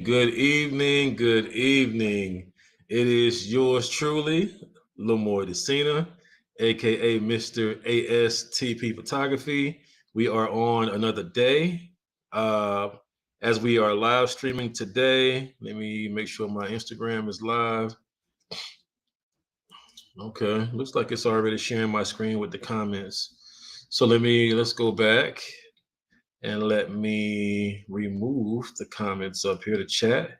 Good evening. Good evening. It is yours truly, Lamore Decina, aka Mr. ASTP Photography. We are on another day. Uh, as we are live streaming today, let me make sure my Instagram is live. Okay, looks like it's already sharing my screen with the comments. So let's go back and let me remove the comments up here to chat.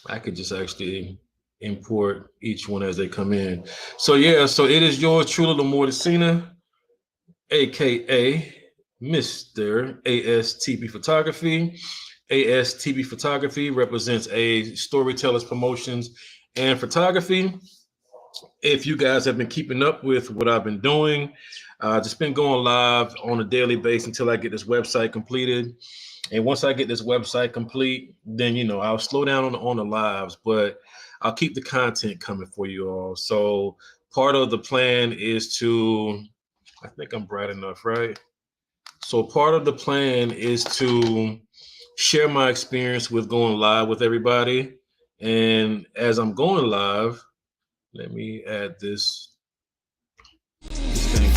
I could just actually import each one as they come in. So yeah, so it is yours truly, Lamore Decina, aka Mr. ASTP Photography. ASTP Photography represents a storyteller's promotions and photography. If you guys have been keeping up with what I've been doing, just been going live on a daily basis until I get this website completed. And once I get this website complete, then I'll slow down on the lives, but I'll keep the content coming for you all. So part of the plan is to, I think I'm bright enough, right? So part of the plan is to share my experience with going live with everybody. And as I'm going live, let me add this thing.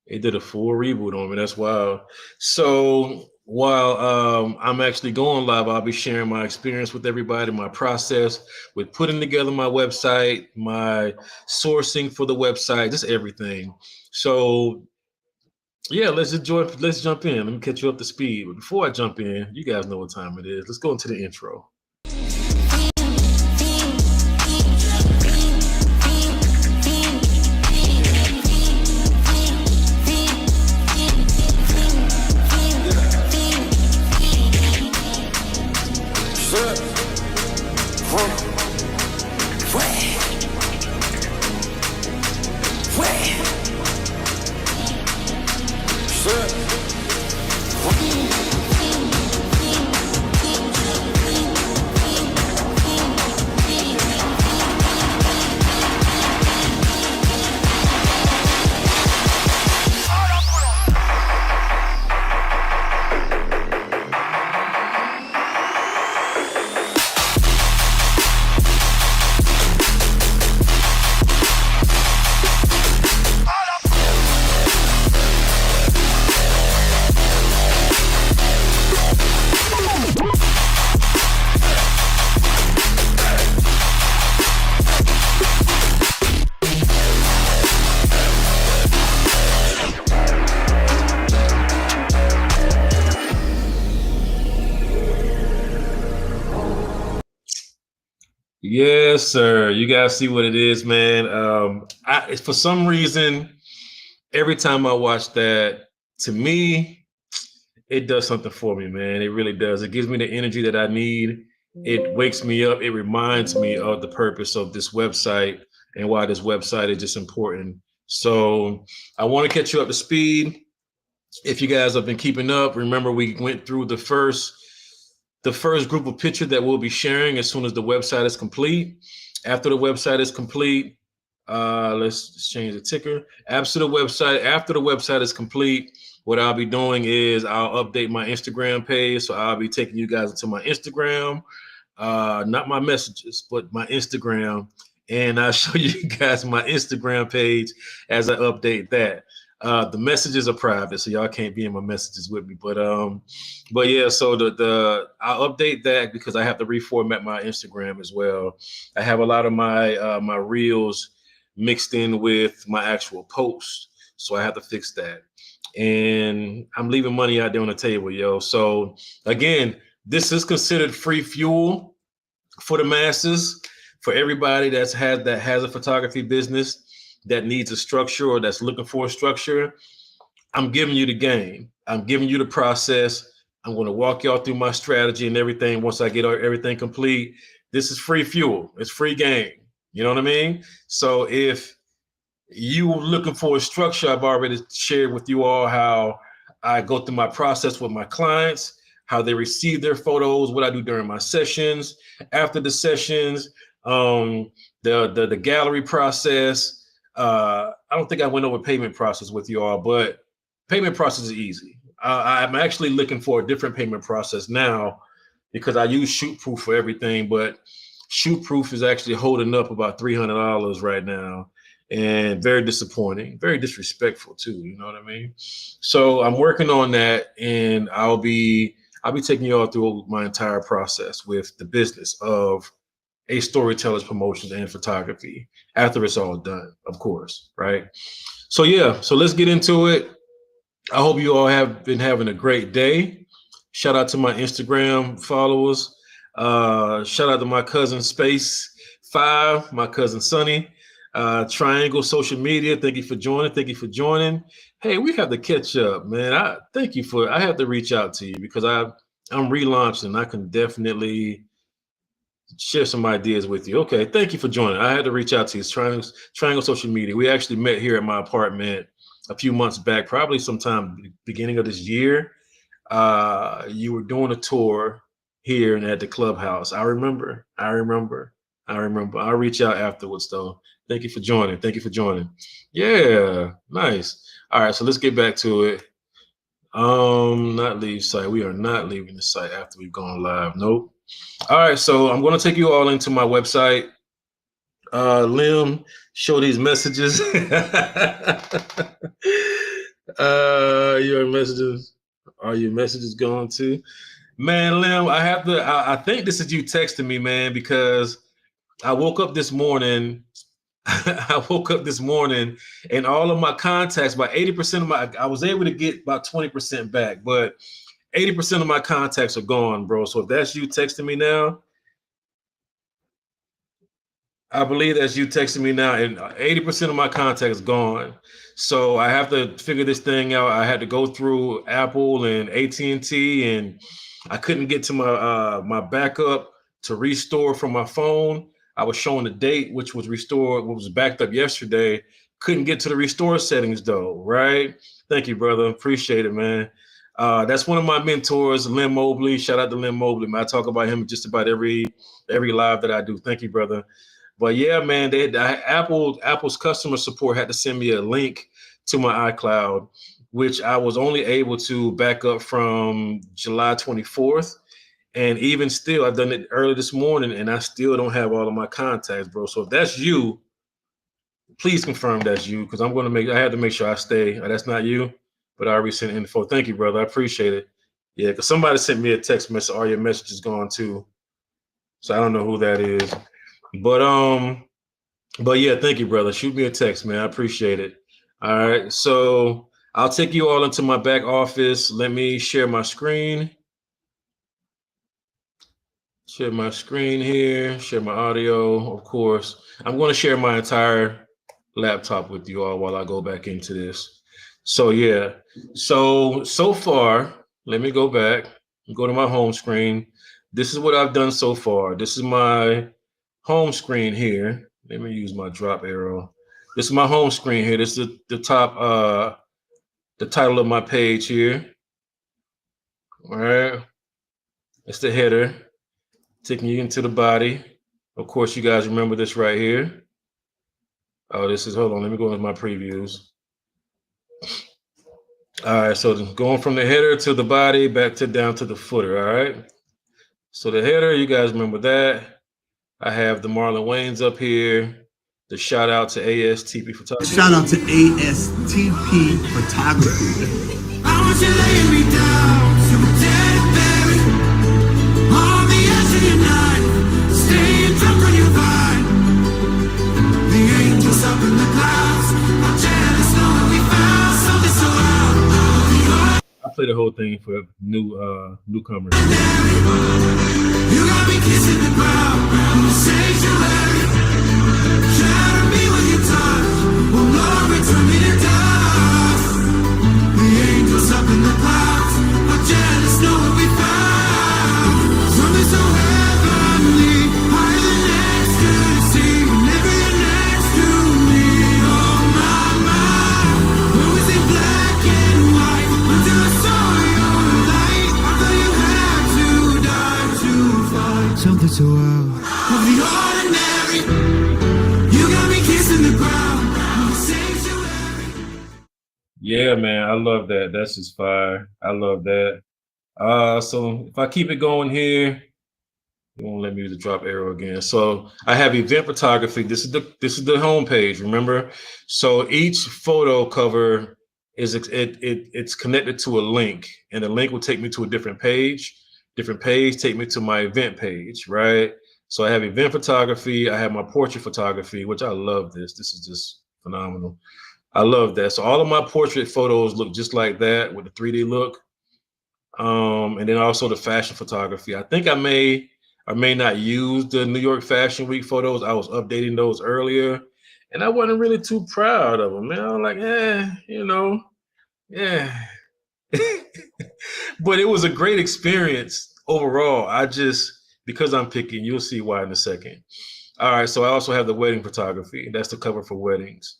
It did a full reboot on me. That's wild. So while I'm actually going live, I'll be sharing my experience with everybody, my process with putting together my website, my sourcing for the website, just everything. So yeah, let's jump in. Let me catch you up to speed. But before I jump in, you guys know what time it is. Let's go into the intro. Yes, sir. You guys see what it is, man. For some reason, every time I watch that, to me, it does something for me, man. It really does. It gives me the energy that I need. It wakes me up. It reminds me of the purpose of this website and why this website is just important. So I want to catch you up to speed. If you guys have been keeping up, remember we went through the first group of pictures that we'll be sharing as soon as the website is complete. After the website is complete, let's change the ticker. After the website is complete, what I'll be doing is I'll update my Instagram page. So I'll be taking you guys into my Instagram, not my messages, but my Instagram. And I'll show you guys my Instagram page as I update that. The messages are private, so y'all can't be in my messages with me. But yeah, so the I'll update that because I have to reformat my Instagram as well. I have a lot of my reels mixed in with my actual posts, so I have to fix that. And I'm leaving money out there on the table, yo. So again, this is considered free fuel for the masses, for everybody that has a photography business that needs a structure or that's looking for a structure. I'm giving you the game. I'm giving you the process. I'm going to walk y'all through my strategy and everything. Once I get everything complete, this is free fuel. It's free game. You know what I mean? So if you looking for a structure, I've already shared with you all how I go through my process with my clients, how they receive their photos, what I do during my sessions, after the sessions, the gallery process. I don't think I went over payment process with you all, but payment process is easy. I'm actually looking for a different payment process now because I use ShootProof for everything, but ShootProof is actually holding up about $300 right now, and very disappointing, very disrespectful too. You know what I mean? So I'm working on that, and I'll be taking you all through my entire process with the business of Ace Storytellers Promotions and Photography after it's all done, of course, right? So yeah, so let's get into it. I hope you all have been having a great day. Shout out to my Instagram followers. Shout out to my cousin Space 5, my cousin Sonny. Triangle Social Media, thank you for joining. Thank you for joining. Hey, we have to catch up, man. I have to reach out to you because I'm relaunching. I can definitely share some ideas with you. Okay, thank you for joining. I had to reach out to you. It's Triangle Social Media. We actually met here at my apartment a few months back, probably sometime beginning of this year. You were doing a tour here and at the clubhouse. I remember. I'll reach out afterwards though. Thank you for joining. Yeah, nice. All right, so let's get back to it. Not leave site. We are not leaving the site after we've gone live. Nope. All right, so I'm going to take you all into my website. Lim, show these messages. Your messages. Are your messages going to? Man, Lim, I think this is you texting me, man, because I woke up this morning. And all of my contacts, about 80% of I was able to get about 20% back, but 80% of my contacts are gone, bro. So if that's you texting me now, I believe that's you texting me now, and 80% of my contacts gone. So I have to figure this thing out. I had to go through Apple and AT&T, and I couldn't get to my backup to restore from my phone. I was showing the date, which was restored, what was backed up yesterday. Couldn't get to the restore settings though, right? Thank you, brother. Appreciate it, man. That's one of my mentors, Lim Mobley. Shout out to Lim Mobley, man. I talk about him just about every live that I do. Thank you, brother. But yeah, man, Apple's customer support had to send me a link to my iCloud, which I was only able to back up from July 24th. And even still, I've done it early this morning, and I still don't have all of my contacts, bro. So if that's you, please confirm that's you, because I had to make sure I stay. That's not you, but I already sent info. Thank you, brother. I appreciate it. Yeah, because somebody sent me a text message. Are your messages gone too? So I don't know who that is. But yeah, thank you, brother. Shoot me a text, man. I appreciate it. All right. So I'll take you all into my back office. Let me share my screen. Share my screen here, share my audio, of course. I'm going to share my entire laptop with you all while I go back into this. So yeah, so far, let me go back and go to my home screen. This is what I've done so far. This is my home screen here. Let me use my drop arrow. This is my home screen here. This is the top, the title of my page here. All right, it's the header. Taking you into the body. Of course, you guys remember this right here. Oh, hold on, let me go into my previews. All right, so going from the header to the body, back to down to the footer, all right? So the header, you guys remember that. I have the Marlon Wayans up here. The shout out to ASTP Photography. Shout out to ASTP Photography. I want you laying me down to a dead berry. On the edge of your night, staying drunk on your vine. The angels up in the clouds, I'm jealous knowing we found something so out. I play the whole thing for newcomers. You got me kissing the ground, the sanctuary. Shatter me with your touch, oh Lord, return me to dust. The angels up in the clouds, I'm jealous knowing we found. Something so heavenly, higher than ecstasy. Whenever you're next to me, oh my mind. When we see black and white, until I saw your light. I thought you had to die to find something so out of the ordinary. You got me kissing the ground, the sanctuary. Yeah, Yeah, man, I love that. That's just fire. I love that. So if I keep it going here, it won't let me use the drop arrow again. So I have event photography. This is the home page. Remember, so each photo cover it's connected to a link, and the link will take me to a different page. Different page take me to my event page, right? So I have event photography. I have my portrait photography, which I love. This is just phenomenal. I love that. So all of my portrait photos look just like that with the 3D look. And then also the fashion photography. I think I may not use the New York Fashion Week photos. I was updating those earlier, and I wasn't really too proud of them. Man, I was like, yeah. But it was a great experience overall. I just because I'm picking, you'll see why in a second. All right, so I also have the wedding photography. That's the cover for weddings,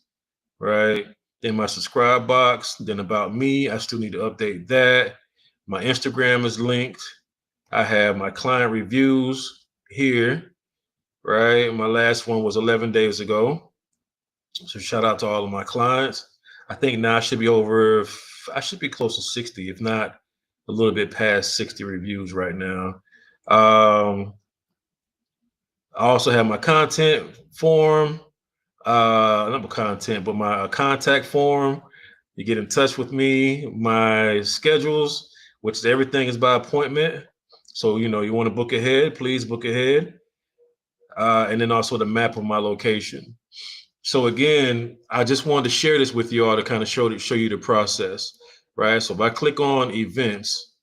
right? Then my subscribe box. Then about me, I still need to update that. My Instagram is linked. I have my client reviews here, right? My last one was 11 days ago. So shout out to all of my clients. I think now I should be close to 60, if not a little bit past 60 reviews right now. I also have my content form, not my content, but my contact form. You get in touch with me, my schedules, which everything is by appointment. So, you want to book ahead, please book ahead. And then also the map of my location. So again, I just wanted to share this with you all to kind of show you the process, right? So if I click on events,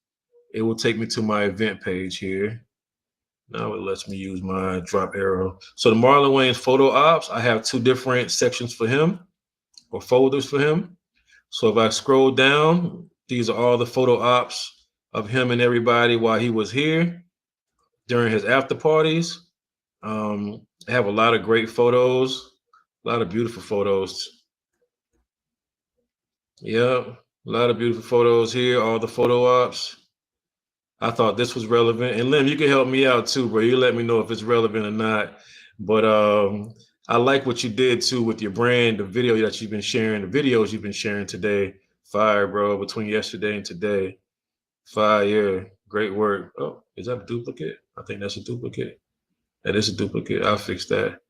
it will take me to my event page here. Now it lets me use my drop arrow. So the Marlon Wayans photo ops, I have 2 different sections for him or folders for him. So if I scroll down, these are all the photo ops of him and everybody while he was here during his after parties. I have a lot of great photos, a lot of beautiful photos. Yeah, a lot of beautiful photos here, all the photo ops. I thought this was relevant. And Lim, you can help me out too, bro. You let me know if it's relevant or not. But I like what you did too with your brand, the video that you've been sharing, the videos you've been sharing today. Fire, bro, between yesterday and today. Fire. Great work. Oh, is that a duplicate? I think that's a duplicate. That is a duplicate. I'll fix that.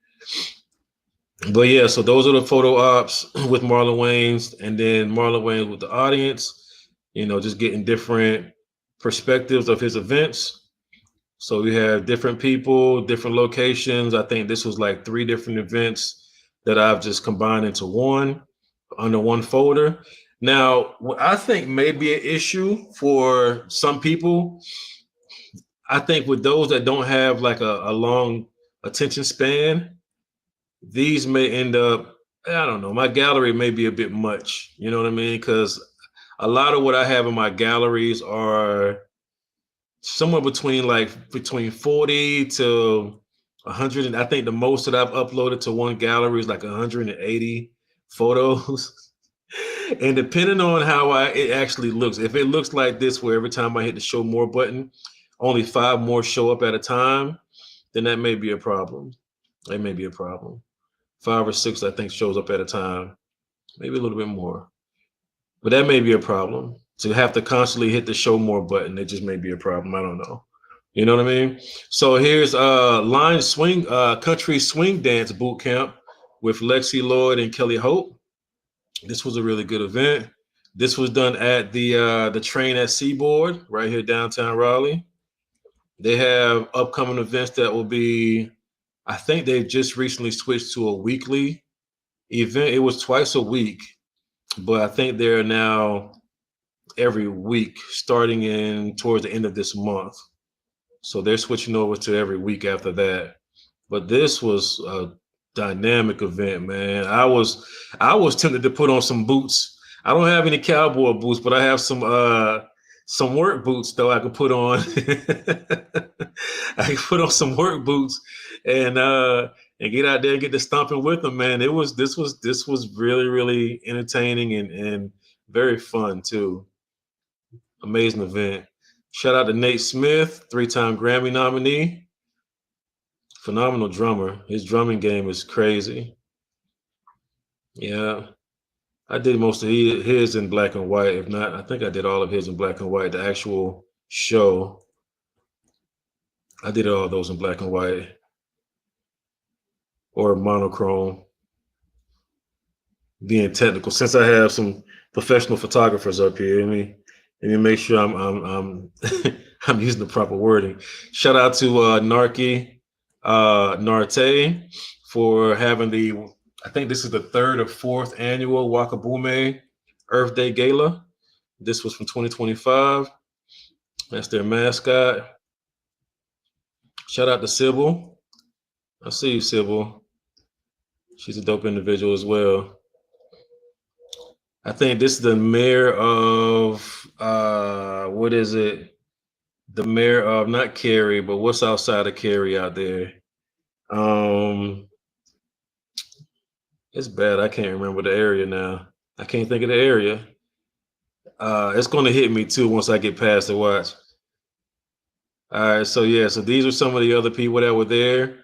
But yeah, so those are the photo ops with Marlon Wayans, and then Marlon Wayans with the audience, just getting different perspectives of his events. So we have different people, different locations. I think this was like 3 different events that I've just combined into one under one folder. Now, what I think may be an issue for some people, I think with those that don't have like a long attention span, these may end up, I don't know, my gallery may be a bit much, you know what I mean? Because a lot of what I have in my galleries are somewhere between 40 to 100. And I think the most that I've uploaded to one gallery is like 180 photos. And depending on how it actually looks, if it looks like this, where every time I hit the show more button, only 5 more show up at a time, then that may be a problem. That may be a problem. 5 or 6, I think, shows up at a time, maybe a little bit more. But that may be a problem. To have to constantly hit the show more button, it just may be a problem. I don't know. You know what I mean? So here's country swing dance boot camp with Lexi Lloyd and Kelly Hope. This was a really good event. This was done at the Train at Seaboard right here downtown Raleigh. They have upcoming events that will be, I think they've just recently switched to a weekly event. It was twice a week, but I think they're now every week starting in towards the end of this month. So they're switching over to every week after that. But this was a dynamic event, man. I was tempted to put on some boots. I don't have any cowboy boots, but I have some work boots though I could put on. I could put on some work boots and get out there and get to stomping with them, man. This was really, really entertaining and very fun too. Amazing event. Shout out to Nate Smith, 3-time Grammy nominee. Phenomenal drummer. His drumming game is crazy. Yeah. I did most of his in black and white. If not, I think I did all of his in black and white. The actual show, I did all those in black and white or monochrome. Being technical, since I have some professional photographers up here, let me make sure I'm I'm using the proper wording. Shout out to Narki Narte for having the, I think this is the third or fourth annual Wakabume Earth Day Gala. This was from 2025. That's their mascot. Shout out to Sybil. I see you, Sybil. She's a dope individual as well. I think this is the mayor of what is it? The mayor of not Cary, but what's outside of Cary out there? It's bad. I can't remember the area now. I can't think of the area. It's gonna hit me too once I get past the watch. All right, so yeah, so these are some of the other people that were there.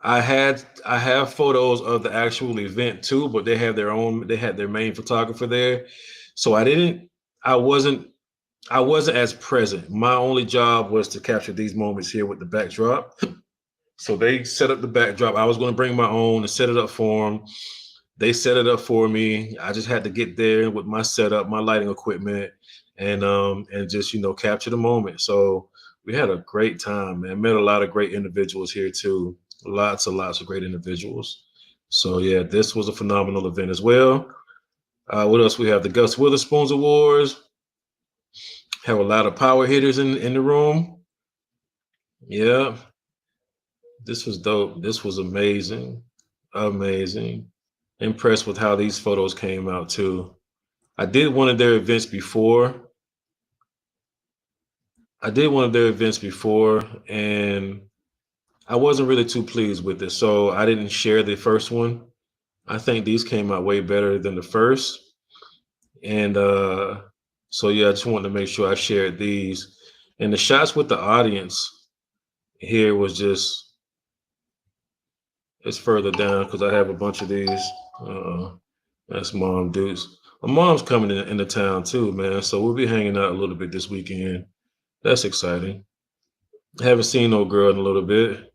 I have photos of the actual event too, but they had their main photographer there. So I wasn't as present. My only job was to capture these moments here with the backdrop. So they set up the backdrop. I was going to bring my own and set it up for them. They set it up for me. I just had to get there with my setup, my lighting equipment, and just capture the moment. So we had a great time, man. Met a lot of great individuals here too. Lots and lots of great individuals. So yeah, this was a phenomenal event as well. What else we have? The Gus Witherspoon's Awards. Have a lot of power hitters in the room. Yeah. This was dope. This was amazing. Amazing. Impressed with how these photos came out too. I did one of their events before. And I wasn't really too pleased with it. So I didn't share the first one. I think these came out way better than the first. And so yeah, I just wanted to make sure I shared these. And the shots with the audience here was just, it's further down because I have a bunch of these. That's Mom Dukes. My mom's coming into town too, man. So we'll be hanging out a little bit this weekend. That's exciting. I haven't seen no girl in a little bit.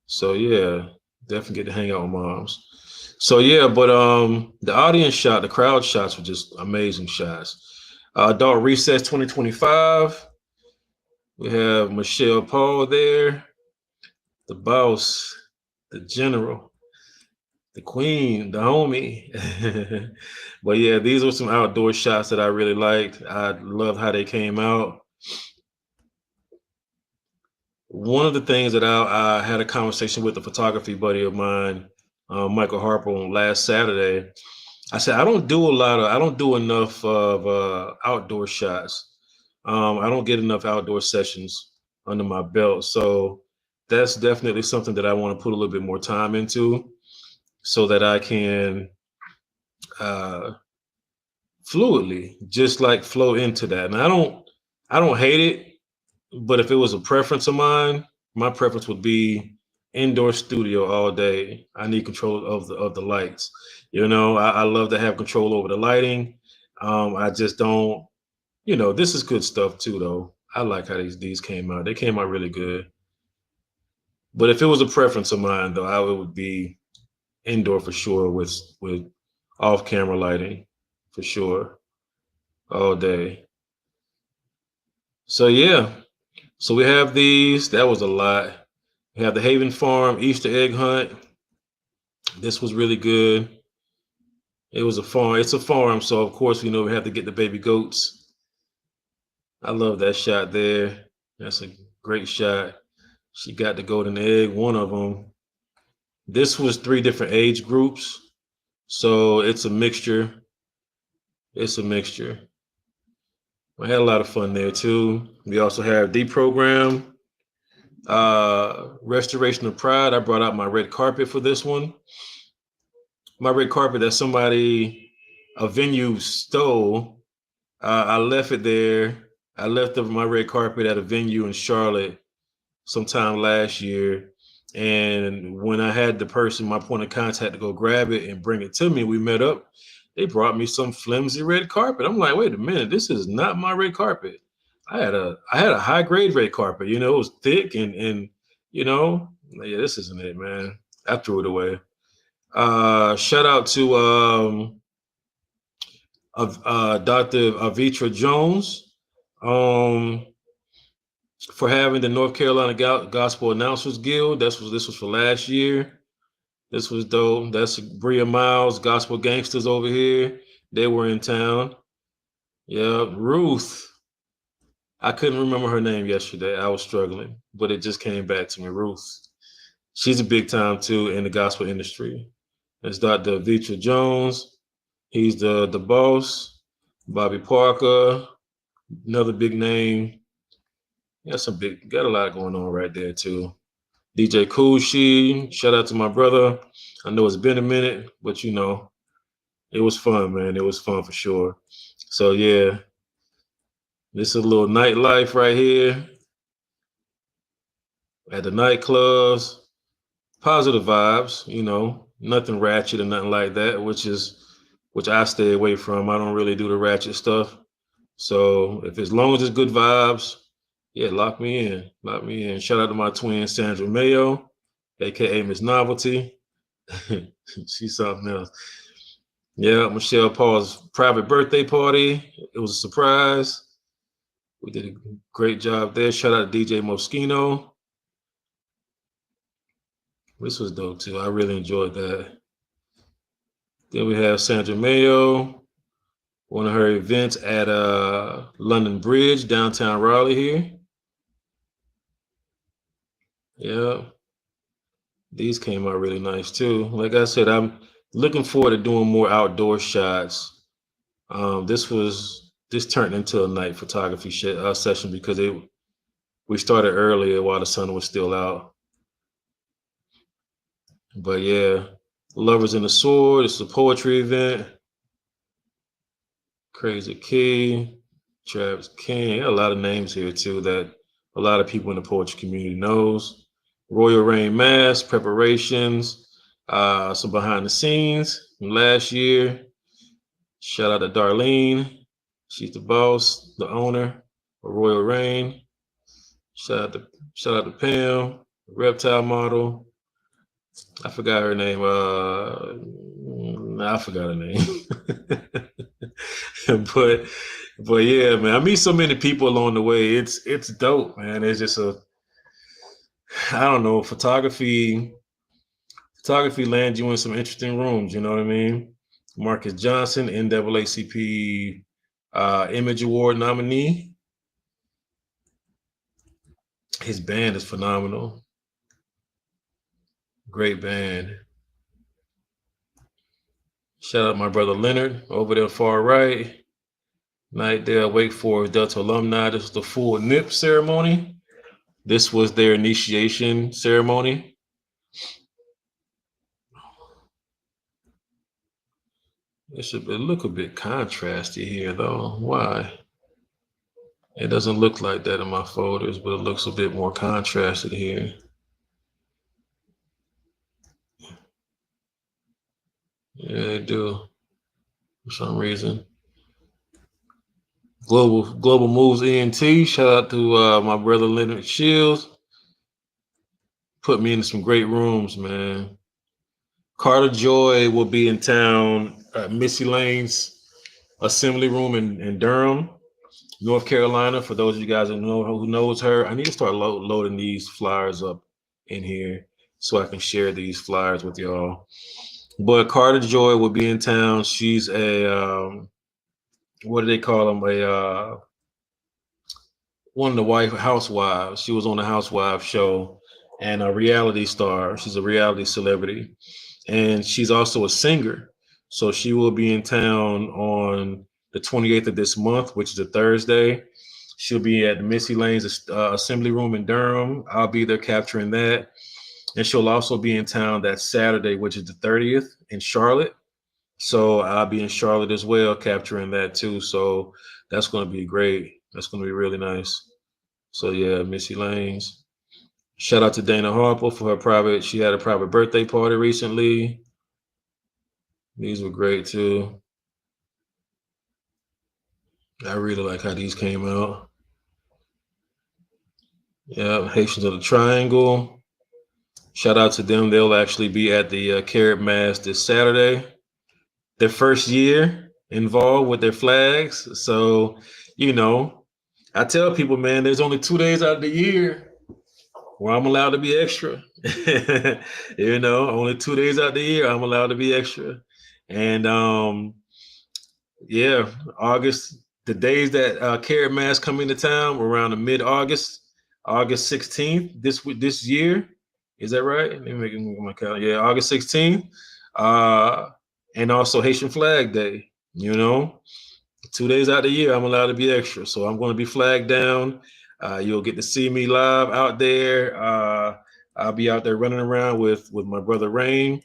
So yeah, definitely get to hang out with moms. So yeah, but the audience shot, the crowd shots were just amazing shots. Adult Recess 2025. We have Michelle Paul there, the boss, the general, the queen, the homie. But yeah, these were some outdoor shots that I really liked. I love how they came out. One of the things that I had a conversation with a photography buddy of mine, Michael Harper, on last Saturday. I said, I don't do enough of outdoor shots. I don't get enough outdoor sessions under my belt. So that's definitely something that I want to put a little bit more time into so that I can fluidly just like flow into that. And I don't hate it. But if it was a preference of mine, my preference would be indoor studio all day. I need control of the lights. I love to have control over the lighting. I just don't. This is good stuff too, though. I like how these came out. They came out really good. But if it was a preference of mine, though, it would be indoor for sure with off-camera lighting for sure all day. So yeah. So we have these. That was a lot. We have the Haven Farm Easter egg hunt. This was really good. It was a farm. It's a farm, so of course we have to get the baby goats. I love that shot there. That's a great shot. She got the golden egg, one of them. This was 3 different age groups, so it's a mixture. I had a lot of fun there too. We also have Deprogram, Restoration of Pride. I brought out my red carpet for this one. My red carpet that a venue stole. I left it there. I left my red carpet at a venue in Charlotte sometime last year. And when I had my point of contact to go grab it and bring it to me, we met up They brought me some flimsy red carpet. I'm like, wait a minute, this is not my red carpet. I had a high grade red carpet. You know, it was thick and you know, yeah, this isn't it, man. I threw it away. Shout out to Dr. Avitra Jones for having the North Carolina Gospel Announcers Guild. This was for last year. This was dope. That's Bria Miles, Gospel Gangsters over here. They were in town. Yeah, Ruth. I couldn't remember her name yesterday. I was struggling, but it just came back to me. Ruth. She's a big time too in the gospel industry. It's Dr. Avitra Jones. He's the boss. Bobby Parker, another big name. Got a lot going on right there too. DJ Kushi, shout out to my brother. I know it's been a minute, but you know, it was fun, man. It was fun for sure. So yeah, this is a little nightlife right here at the nightclubs. Positive vibes, you know, nothing ratchet or nothing like that, which I stay away from. I don't really do the ratchet stuff. So if as long as it's good vibes, yeah, lock me in. Lock me in. Shout out to my twin Sandra Mayo, aka Miss Novelty. She's something else. Yeah, Michelle Paul's private birthday party. It was a surprise. We did a great job there. Shout out to DJ Moschino. This was dope too. I really enjoyed that. Then we have Sandra Mayo, one of her events at London Bridge, downtown Raleigh here. Yeah. These came out really nice too. Like I said, I'm looking forward to doing more outdoor shots. This turned into a night photography session because we started earlier while the sun was still out. But yeah, Lovers in the Sword. It's a poetry event. Crazy Key, Travis King. A lot of names here too that a lot of people in the poetry community knows. Royal Rain Mass preparations. Some behind the scenes from last year. Shout out to Darlene. She's the boss, the owner of Royal Rain. Shout out to Pam, reptile model. I forgot her name. I forgot her name. but yeah, man, I meet so many people along the way. It's dope, man. It's just I don't know, photography lands you in some interesting rooms, you know what I mean? Marcus Johnson, NAACP Image Award nominee. His band is phenomenal. Great band. Shout out my brother Leonard over there far right. Night there, Wake Forest Delta alumni. This was the full NIP ceremony. This was their initiation ceremony. It should look a bit contrasty here though. Why? It doesn't look like that in my photos, but it looks a bit more contrasted here. Yeah, they do. For some reason. Global Moves ENT. Shout out to my brother Leonard Shields. Put me in some great rooms, man. Carter Joy will be in town at Missy Lane's Assembly Room in Durham, North Carolina. For those of you guys who knows her, I need to start loading these flyers up in here so I can share these flyers with y'all. But Carter Joy will be in town. She's a what do they call them? One of the housewives. She was on the Housewives show and a reality star. She's a reality celebrity. And she's also a singer. So she will be in town on the 28th of this month, which is a Thursday. She'll be at the Missy Lane's Assembly Room in Durham. I'll be there capturing that. And she'll also be in town that Saturday, which is the 30th in Charlotte. So I'll be in Charlotte as well, capturing that too. So that's going to be great. That's going to be really nice. So yeah, Missy Lane's. Shout out to Dana Harper for she had a private birthday party recently. These were great too. I really like how these came out. Yeah, Haitians of the Triangle. Shout out to them. They'll actually be at the Carrot Mass this Saturday. Their first year involved with their flags. So, you know, I tell people, man, there's only 2 days out of the year where I'm allowed to be extra. Only 2 days out of the year I'm allowed to be extra. And yeah, August, the days that Carrot Mass come into town were around the mid-August, August 16th this year. Is that right? Let me make my calendar. Yeah, August 16th. Uh, and also Haitian Flag Day. 2 days out of the year, I'm allowed to be extra. So I'm going to be flagged down. You'll get to see me live out there. I'll be out there running around with my brother Rain,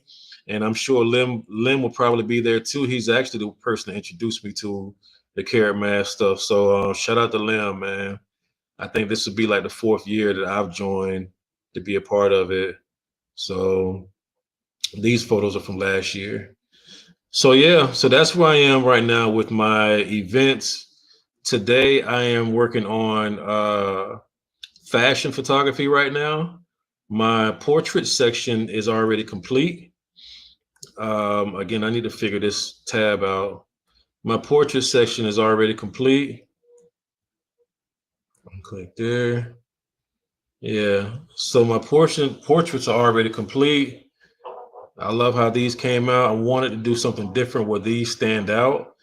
and I'm sure Lim will probably be there too. He's actually the person that introduced me to the Carrot Mass stuff. So shout out to Lim, man. I think this would be like the 4th year that I've joined to be a part of it. So these photos are from last year. So yeah, so that's where I am right now with my events. Today I am working on fashion photography right now. My portrait section is already complete. Again, I need to figure this tab out. My portrait section is already complete. Click there. Yeah, so my portraits are already complete. I love how these came out. I wanted to do something different where these stand out.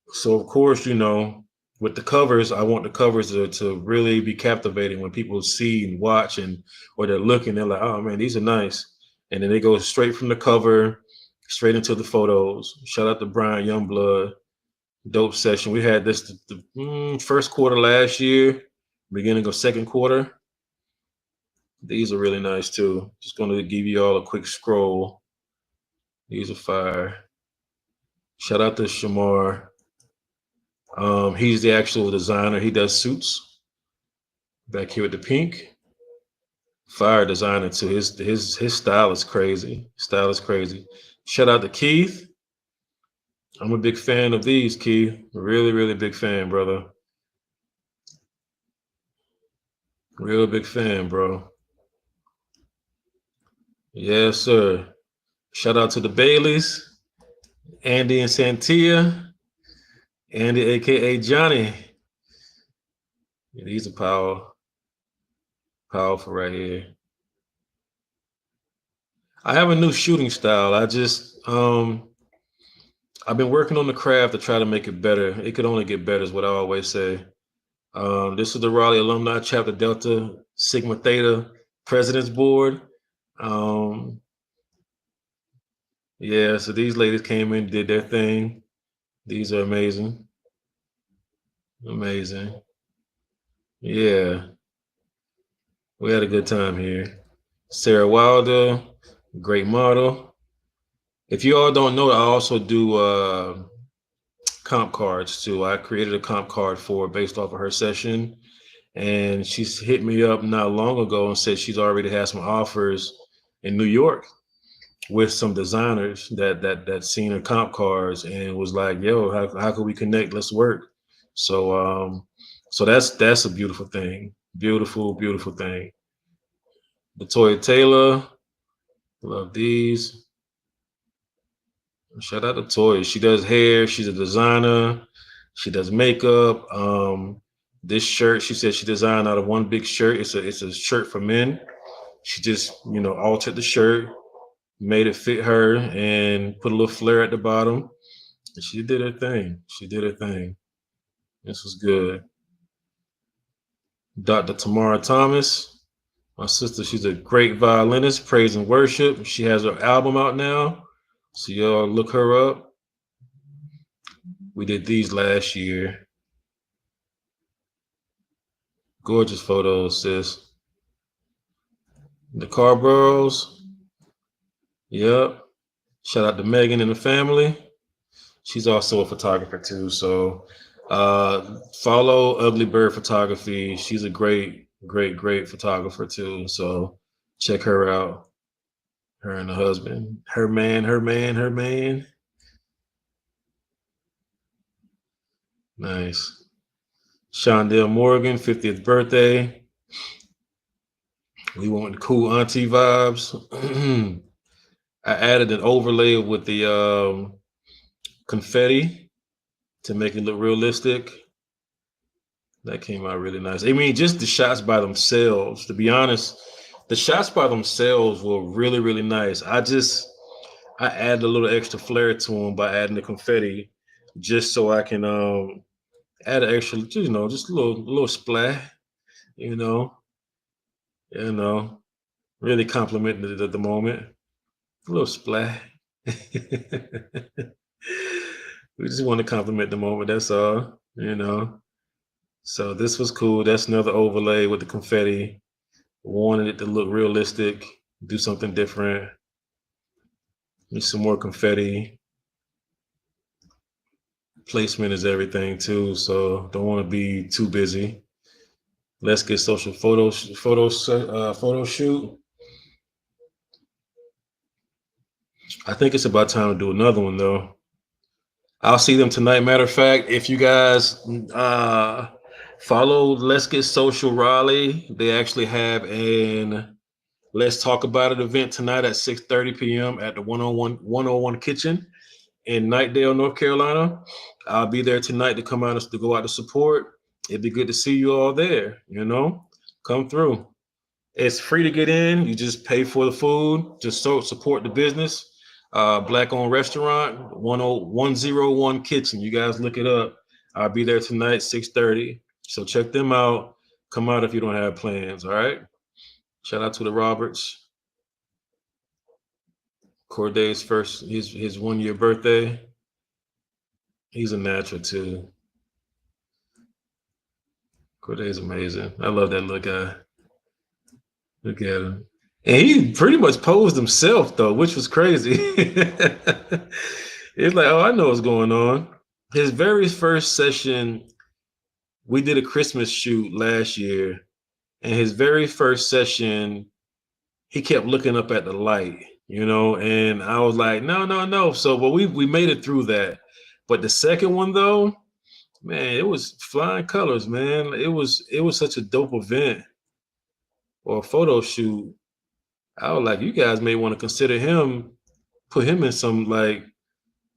So of course, with the covers, I want the covers to really be captivating when people see and watch or they're looking, they're like, oh man, these are nice. And then they go straight from the cover, straight into the photos. Shout out to Brian Youngblood. Dope session. We had this the first quarter last year, beginning of second quarter. These are really nice too. Just going to give you all a quick scroll. These are fire. Shout out to Shamar. He's the actual designer. He does suits. Back here with the pink. Fire designer too. His style is crazy. Style is crazy. Shout out to Keith. I'm a big fan of these, Keith. Really, really big fan, brother. Real big fan, bro. Yes, sir. Shout out to the Baileys, Andy and Santia, Andy, aka Johnny. Yeah, these are powerful right here. I have a new shooting style. I've been working on the craft to try to make it better. It could only get better, is what I always say. This is the Raleigh Alumni Chapter Delta Sigma Theta President's Board. Yeah, so these ladies came in, did their thing. These are amazing. Amazing. Yeah. We had a good time here. Sarah Wilder, great model. If you all don't know, I also do comp cards too. I created a comp card for her based off of her session. And she's hit me up not long ago and said she's already had some offers in New York with some designers that seen her comp cards and was like, yo, how can we connect? Let's work. So that's a beautiful thing. Beautiful, beautiful thing. Latoya Taylor, love these. Shout out to Toya. She does hair. She's a designer. She does makeup. This shirt, she said she designed out of one big shirt. It's a shirt for men. She just altered the shirt, made it fit her, and put a little flare at the bottom. And she did her thing. She did her thing. This was good. Dr. Tamara Thomas, my sister, she's a great violinist, praise and worship. She has her album out now. So y'all look her up. We did these last year. Gorgeous photos, sis. The Carboroughs. Yep. Shout out to Megan and the family. She's also a photographer too. So follow Ugly Bird Photography. She's a great, great, great photographer too. So check her out. Her and the husband. Her man. Nice. Shondell Morgan, 50th birthday. We want cool auntie vibes. I added an overlay with the confetti to make it look realistic. That came out really nice. I mean, just the shots by themselves, to be honest, the shots by themselves were really, really nice. I added a little extra flair to them by adding the confetti just so I can add an extra, just a little splat, you know, you know, really complimenting it at the moment. A little splat. We just want to compliment the moment, that's all. So this was cool. That's another overlay with the confetti. Wanted it to look realistic, do something different. Need some more confetti. Placement is everything too, so don't want to be too busy. Let's get social photo shoot. I think it's about time to do another one though. I'll see them tonight. Matter of fact, if you guys follow Let's Get Social Raleigh, they actually have an Let's Talk About It event tonight at 6:30 p.m. at the 101 Kitchen in Knightdale, North Carolina. I'll be there tonight to go out to support. It'd be good to see you all there. Come through. It's free to get in. You just pay for the food. Just support the business. Black-owned restaurant, 101 Kitchen. You guys look it up. I'll be there tonight, 6:30. So check them out. Come out if you don't have plans. All right. Shout out to the Roberts. Corday's his 1 year birthday. He's a natural too. Corday's amazing. I love that little guy. Look at him. And he pretty much posed himself though, which was crazy. It's like, oh, I know what's going on. His very first session, we did a Christmas shoot last year, and his very first session, he kept looking up at the light, and I was like, no. So, but we made it through that. But the second one though, man, it was flying colors, man. It was such a dope event or a photo shoot. I was like, you guys may want to consider put him in some like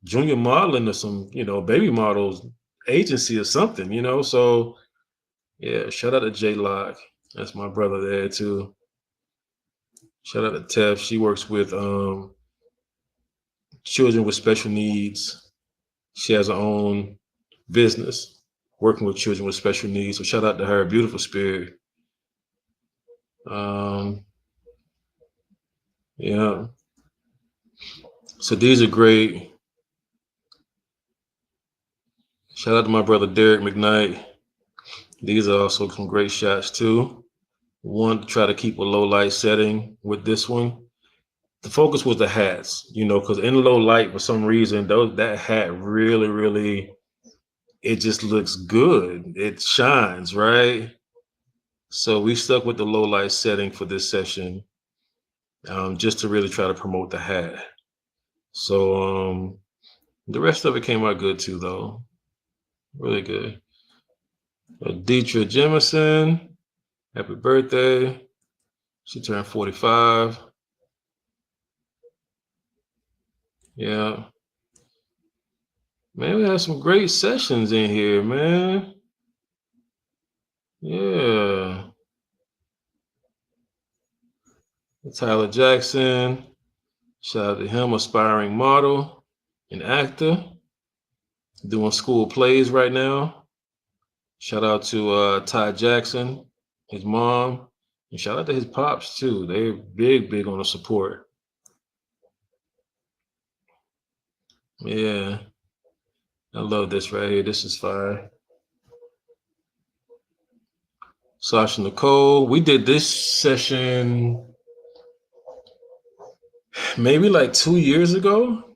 junior modeling or some, baby models agency or something, So yeah, shout out to J Lock. That's my brother there too. Shout out to Tef. She works with children with special needs. She has her own business working with children with special needs. So shout out to her, beautiful spirit. Yeah. So these are great. Shout out to my brother Derek McKnight. These are also some great shots too. One to try to keep a low light setting with this one. The focus was the hats, because in low light for some reason, that hat really, really, it just looks good. It shines, right? So we stuck with the low light setting for this session, just to really try to promote the hat. So the rest of it came out good too, though. Really good. Deetra Jemison, happy birthday. She turned 45. Yeah. Man, we had some great sessions in here, man. Yeah. Tyler Jackson. Shout out to him, aspiring model and actor. Doing school plays right now. Shout out to Ty Jackson, his mom, and shout out to his pops too. They're big on the support. Yeah, I love this right here. This is fire. Sasha Nicole, we did this session maybe like 2 years ago.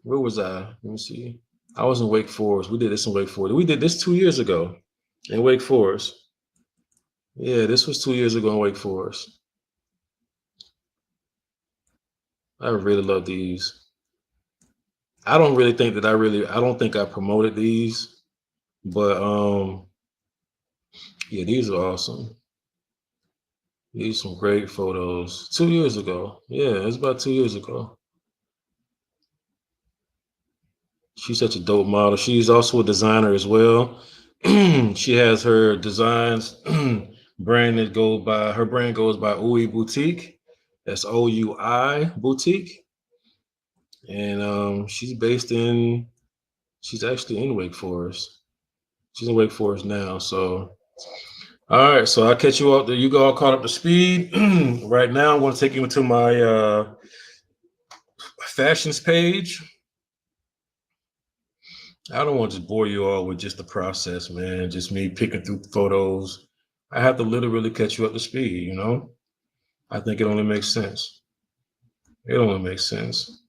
Where was I? Let me see. I was in Wake Forest. We did this in Wake Forest. We did this 2 years ago in Wake Forest. Yeah, this was 2 years ago in Wake Forest. I really love these. I don't think I promoted these. But yeah, these are awesome. These are some great photos. 2 years ago. Yeah, it's about 2 years ago. She's such a dope model. She's also a designer as well. She has her designs brand that goes by her brand goes by Ui Boutique. That's OUI Boutique. And she's actually in Wake Forest. She's in Wake Forest now. So all right, so I'll catch you up there. You go all caught up to speed. Right now, I'm going to take you into my fashions page. I don't want to bore you all with just the process, man. Just me picking through photos. I have to literally catch you up to speed, you know? I think it only makes sense. It only makes sense.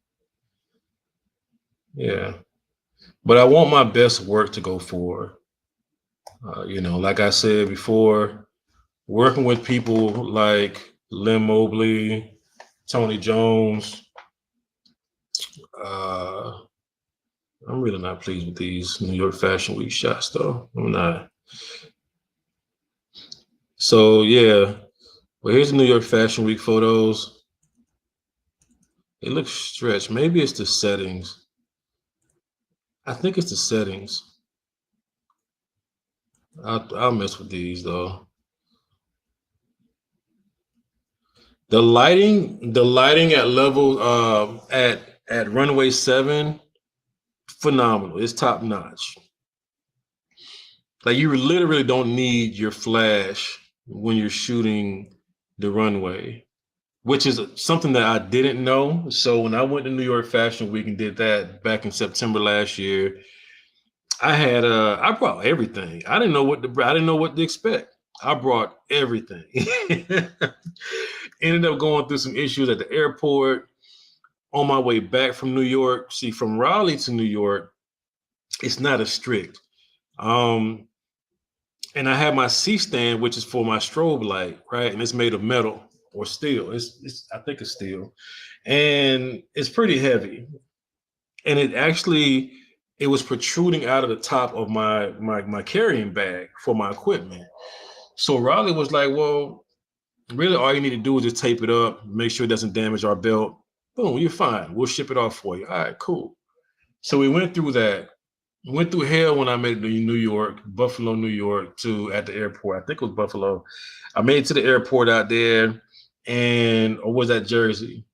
Yeah. But I want my best work to go forward. Like I said before, working with people like Lynn Mobley, Tony Jones, uh, I'm really not pleased with these New York Fashion Week shots, though. I'm not. So yeah, well, here's the New York Fashion Week photos. It looks stretched. Maybe it's the settings. I think it's the settings. I'll mess with these though. The lighting at level at runway 7, phenomenal. It's top notch. Like you literally don't need your flash when you're shooting the runway, which is something that I didn't know. So when I went to New York Fashion Week and did that back in September last year, I brought everything. I didn't know what to expect. I brought everything. Ended up going through some issues at the airport on my way back from New York. See, from Raleigh to New York, it's not as strict. And I have my C stand, which is for my strobe light, right? And it's made of metal or steel. I think it's steel, and it's pretty heavy. And it was protruding out of the top of my carrying bag for my equipment. So Raleigh was like, well, really all you need to do is just tape it up, make sure it doesn't damage our belt. Boom, you're fine. We'll ship it off for you. All right, cool. So we went through that. Went through hell when I made it to New York, Buffalo, New York, at the airport. I think it was Buffalo. I made it to the airport out there, or was that Jersey?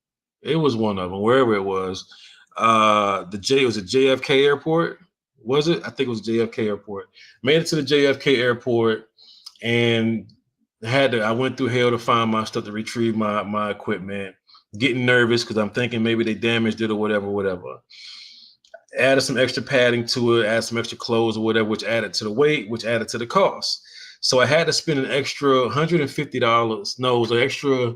It was one of them, wherever it was. It was a JFK airport. Was it? I think it was JFK airport. Made it to the JFK airport and I went through hell to find my stuff to retrieve my equipment, getting nervous because I'm thinking maybe they damaged it or whatever. Added some extra padding to it, added some extra clothes or whatever, which added to the weight, which added to the cost. So I had to spend an extra $150. No, it was an extra,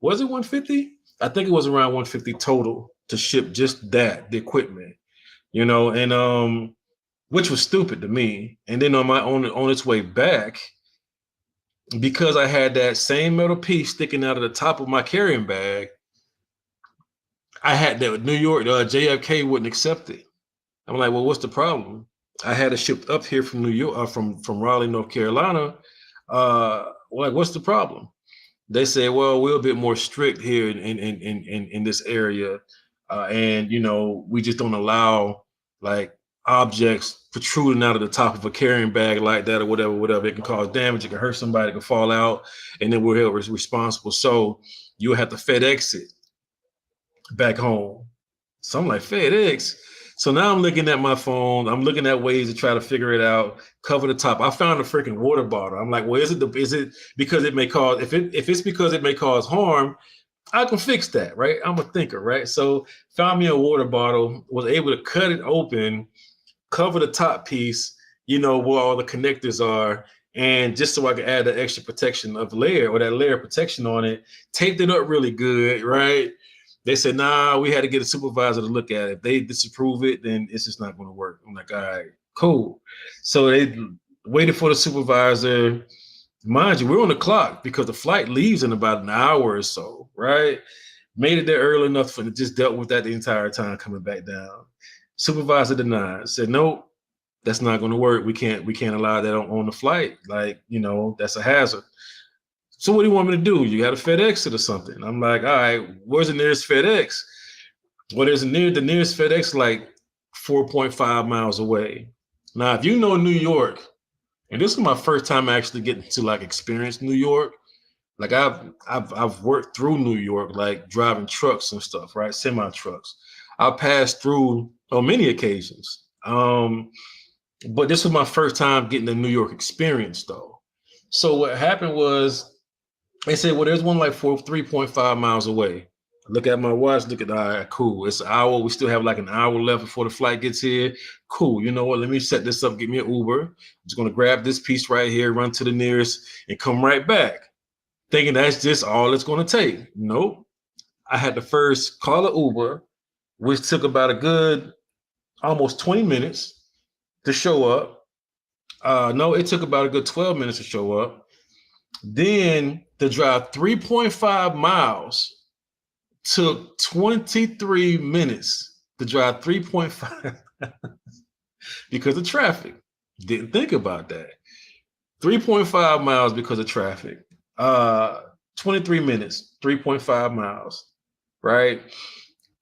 was it $150? I think it was around $150 total to ship just the equipment, and which was stupid to me. And then on its way back, because I had that same metal piece sticking out of the top of my carrying bag, I had that New York JFK wouldn't accept it. I'm like, well, what's the problem? I had it shipped up here from New York, from Raleigh, North Carolina. What's the problem? They say, well, we're a bit more strict here in this area, and we just don't allow like objects protruding out of the top of a carrying bag like that or whatever. It can cause damage. It can hurt somebody. It can fall out, and then we're held responsible. So you'll have to FedEx it back home. So I'm like, FedEx. So now I'm looking at my phone. I'm looking at ways to try to figure it out. Cover the top. I found a freaking water bottle. I'm like, well, is it because it may cause, if it's because it may cause harm, I can fix that, right? I'm a thinker, right? So found me a water bottle, was able to cut it open, cover the top piece, where all the connectors are, and just so I could add that extra protection of layer or that layer of protection on it, taped it up really good, right? They said, nah, we had to get a supervisor to look at it. If they disapprove it, then it's just not going to work. I'm like, all right, cool. So they waited for the supervisor. Mind you, we're on the clock because the flight leaves in about an hour or so, right? Made it there early enough for just dealt with that the entire time coming back down. Supervisor denied, said, nope, That's not going to work. We can't allow that on the flight. Like, that's a hazard. So what do you want me to do? You got to FedEx it or something. I'm like, all right, where's the nearest FedEx? Well, the nearest FedEx like 4.5 miles away. Now, if you know New York, and this is my first time actually getting to like experience New York. Like I've worked through New York, like driving trucks and stuff, right? Semi trucks. I passed through on many occasions. But this was my first time getting the New York experience though. So what happened was they said, well, there's one like 3.5 miles away. Look at my watch. Look at, all right, cool. It's an hour. We still have like an hour left before the flight gets here. Cool. You know what? Let me set this up. Get me an Uber. I'm just going to grab this piece right here, run to the nearest, and come right back. Thinking that's just all it's going to take. Nope. I had to first call an Uber, which took about a good almost 20 minutes to show up. No, it took about a good 12 minutes to show up. Then to drive 3.5 miles took 23 minutes to drive 3.5 because of traffic. Didn't think about that. 3.5 miles because of traffic. 23 minutes, 3.5 miles, right?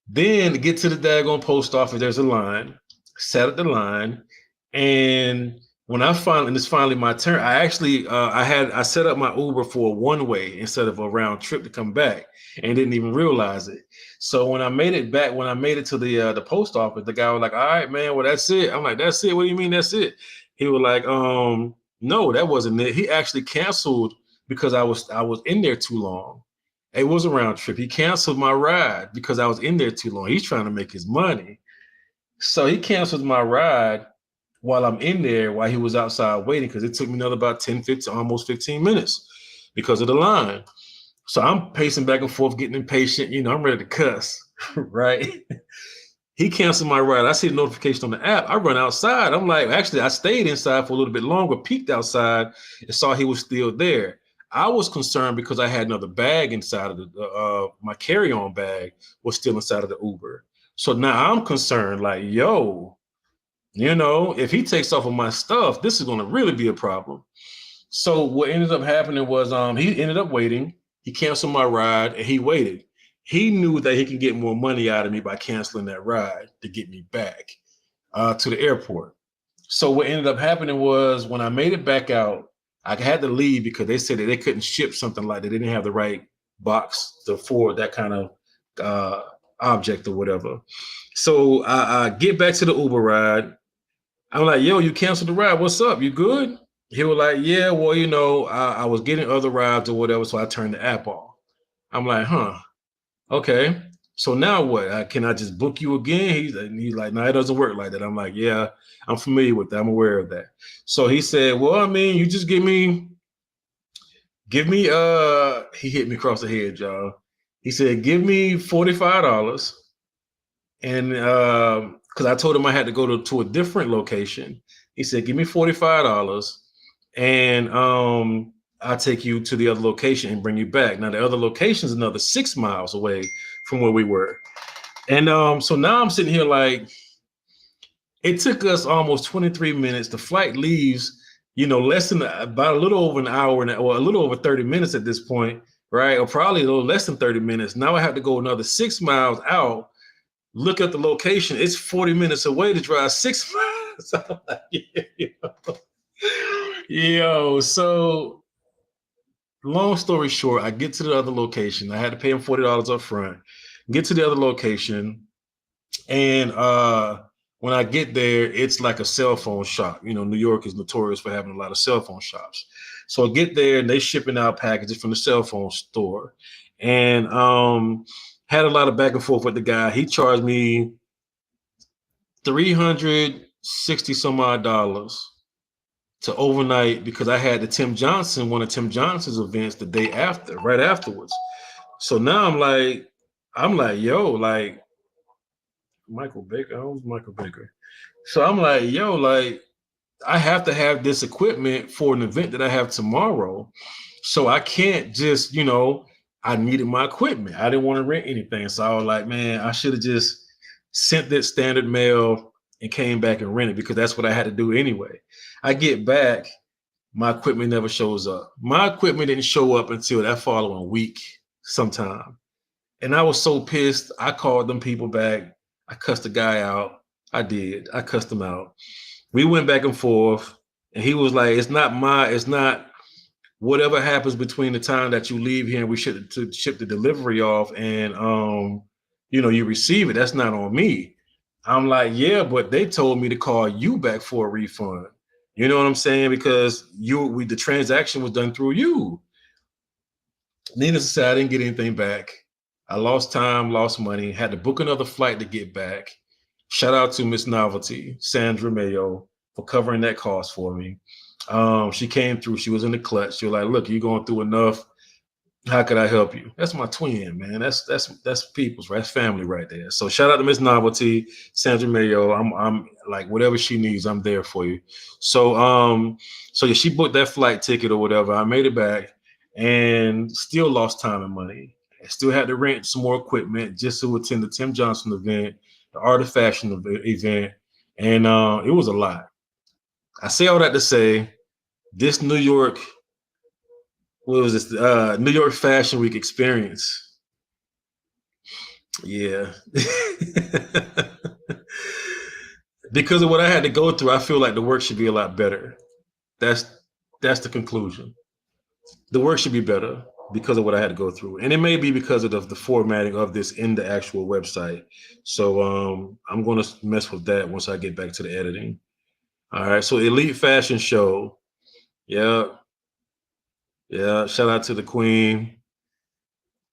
Then to get to the daggone post office, there's a line. Sat at the line, and when it's finally my turn, I actually I set up my Uber for a one-way instead of a round trip to come back, and didn't even realize it. So when I made it to the post office, the guy was like, "All right, man, well that's it." I'm like, "That's it? What do you mean that's it?" He was like, "No, that wasn't it." He actually canceled because I was in there too long. It was a round trip. He canceled my ride because I was in there too long. He's trying to make his money, so he canceled my ride while I'm in there, while he was outside waiting, because it took me another about 10, 15, almost 15 minutes because of the line. So I'm pacing back and forth, getting impatient. I'm ready to cuss, right? He canceled my ride. I see the notification on the app. I run outside. I'm like, actually, I stayed inside for a little bit longer, peeked outside, and saw he was still there. I was concerned because I had another bag inside of my carry-on bag was still inside of the Uber. So now I'm concerned, like, yo, if he takes off of my stuff, this is going to really be a problem. So what ended up happening was he ended up waiting. He canceled my ride and he waited. He knew that he can get more money out of me by canceling that ride to get me back to the airport. So what ended up happening was when I made it back out, I had to leave because they said that they couldn't ship something like that. They didn't have the right box to afford that kind of object or whatever. So I get back to the Uber ride. I'm like, yo, you canceled the ride. What's up? You good? He was like, yeah, well, I was getting other rides or whatever, so I turned the app off. I'm like, huh, okay. So now what? Can I just book you again? He's like, no, it doesn't work like that. I'm like, yeah, I'm familiar with that. I'm aware of that. So he said, well, I mean, you just give me, he hit me across the head, y'all. He said, give me $45. And because I told him I had to go to a different location. He said, give me $45 and I'll take you to the other location and bring you back. Now, the other location is another 6 miles away from where we were. And so now I'm sitting here like, it took us almost 23 minutes. The flight leaves, less than about a little over an hour or a little over 30 minutes at this point, right? Or probably a little less than 30 minutes. Now I have to go another 6 miles out. Look at the location. It's 40 minutes away to drive 6 miles. Yo, so long story short, I get to the other location. I had to pay him $40 up front. Get to the other location. And when I get there, it's like a cell phone shop. New York is notorious for having a lot of cell phone shops. So I get there and they shipping out packages from the cell phone store. And had a lot of back and forth with the guy. He charged me $360 some odd to overnight because I had one of Tim Johnson's events the day after, right afterwards. So now I'm like, yo, like Michael Baker. Who's Michael Baker? So I'm like, yo, like I have to have this equipment for an event that I have tomorrow. So I can't just, I needed my equipment. I didn't want to rent anything. So I was like, man, I should have just sent that standard mail and came back and rented because that's what I had to do anyway. I get back, my equipment never shows up. My equipment didn't show up until that following week sometime. And I was so pissed. I called them people back. I cussed the guy out. I did. I cussed him out. We went back and forth. And he was like, it's not whatever happens between the time that you leave here and we ship the delivery off and you receive it. That's not on me. I'm like, yeah, but they told me to call you back for a refund. You know what I'm saying? Because the transaction was done through you. Needless to say, I didn't get anything back. I lost time, lost money, had to book another flight to get back. Shout out to Miss Novelty, Sandra Mayo, for covering that cost for me. She came through. She was in the clutch. She was like, look, you're going through enough. How could I help you? That's my twin, man. That's people's, right? That's family right there. So shout out to Miss Novelty, Sandra Mayo. I'm like, whatever she needs, I'm there for you. So yeah, she booked that flight ticket or whatever. I made it back and still lost time and money. I still had to rent some more equipment just to attend the Tim Johnson event, the Art of Fashion event. And it was a lot. I say all that to say this New York Fashion Week experience. Yeah. Because of what I had to go through, I feel like the work should be a lot better. That's the conclusion. The work should be better because of what I had to go through. And it may be because of the formatting of this in the actual website. So I'm going to mess with that once I get back to the editing. All right. So Elite Fashion Show. Yeah. Yeah. Shout out to the queen,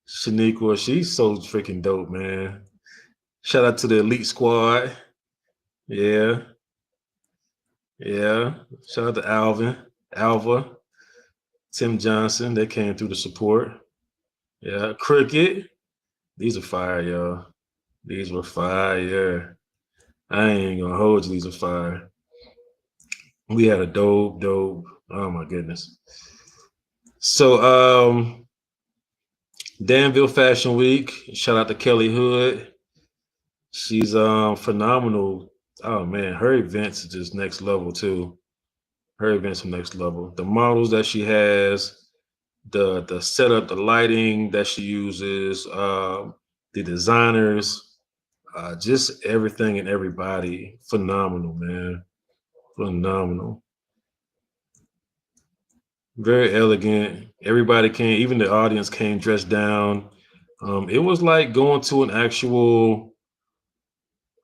Shaniqua. She's so freaking dope, man. Shout out to the Elite Squad. Yeah. Yeah. Shout out to Alva. Tim Johnson, they came through the support. Yeah, Cricket. These are fire, y'all. These were fire. I ain't gonna hold you, these are fire. We had a dope. Oh my goodness. So Danville Fashion Week. Shout out to Kelly Hood. She's phenomenal. Oh man, her events are just next level too. Her events are next level. The models that she has, the setup, the lighting that she uses, the designers, just everything and everybody. Phenomenal, man. Phenomenal. Very elegant. Everybody came, even the audience came dressed down. It was like going to an actual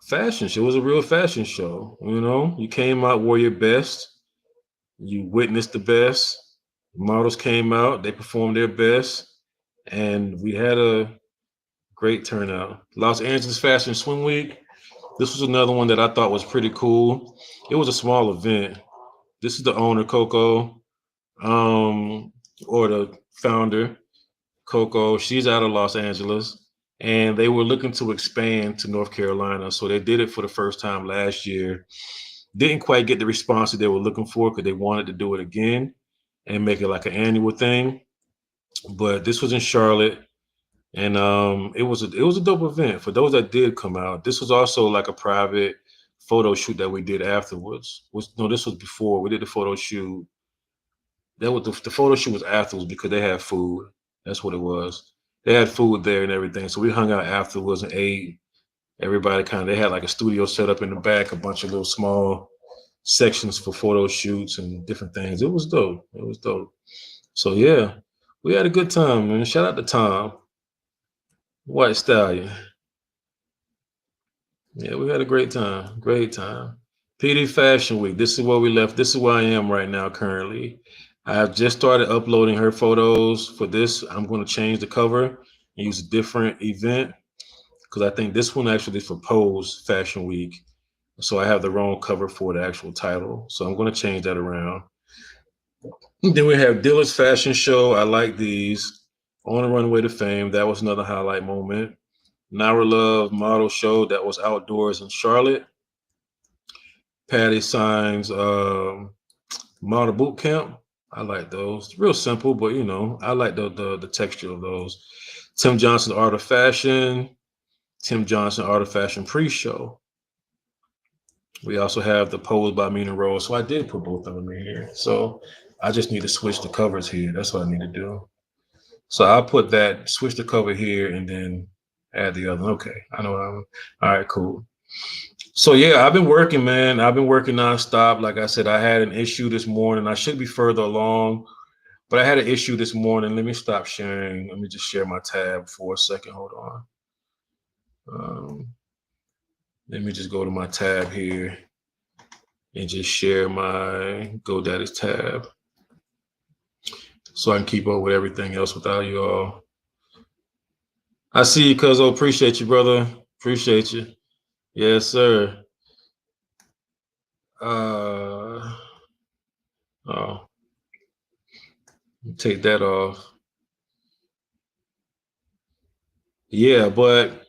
fashion show. It was a real fashion show. You know, you came out, wore your best. You witnessed the best. Models came out, they performed their best, and we had a great turnout. Los Angeles Fashion Swim Week. This was another one that I thought was pretty cool. It was a small event. This is the owner, Coco, or the founder, Coco. She's out of Los Angeles, and they were looking to expand to North Carolina. So they did it for the first time last year. Didn't quite get the response that they were looking for because they wanted to do it again and make it like an annual thing. But this was in Charlotte, and it was a dope event for those that did come out. This was also like a private photo shoot that we did afterwards. This was before we did the photo shoot. That was the photo shoot was afterwards because they had food. That's what it was. They had food there and everything. So we hung out afterwards and ate. Everybody they had like a studio set up in the back, a bunch of little small sections for photo shoots and different things. It was dope. So yeah, we had a good time, man. Shout out to Tom, White Stallion. Yeah, we had a great time. PD Fashion Week. This is where we left. This is where I am right now currently. I have just started uploading her photos for this. I'm going to change the cover and use a different event because I think this one actually is for Pose Fashion Week. So I have the wrong cover for the actual title. So I'm going to change that around. Then we have Dillard's Fashion Show. I like these. On the Runway to Fame. That was another highlight moment. Nara Love Model Show. That was outdoors in Charlotte. Patty Signs Model Boot Camp. I like those. Real simple, but I like the texture of those. Tim Johnson Art of Fashion. Tim Johnson Art of Fashion pre-show. We also have the Pose by Mina Rose. So I did put both of them in here. So I just need to switch the covers here. That's what I need to do. So I'll put that, switch the cover here, and then add the other. Okay, I know what I'm. All right, cool. So yeah, I've been working, man. I've been working nonstop. Like I said, I had an issue this morning. I should be further along, but I had an issue this morning. Let me stop sharing. Let me just share my tab for a second. Hold on. Let me just go to my tab here and just share my GoDaddy's tab so I can keep up with everything else without you all. I see you, Cuzzo. Appreciate you, brother. Appreciate you. Yes, sir. Oh, take that off. Yeah, but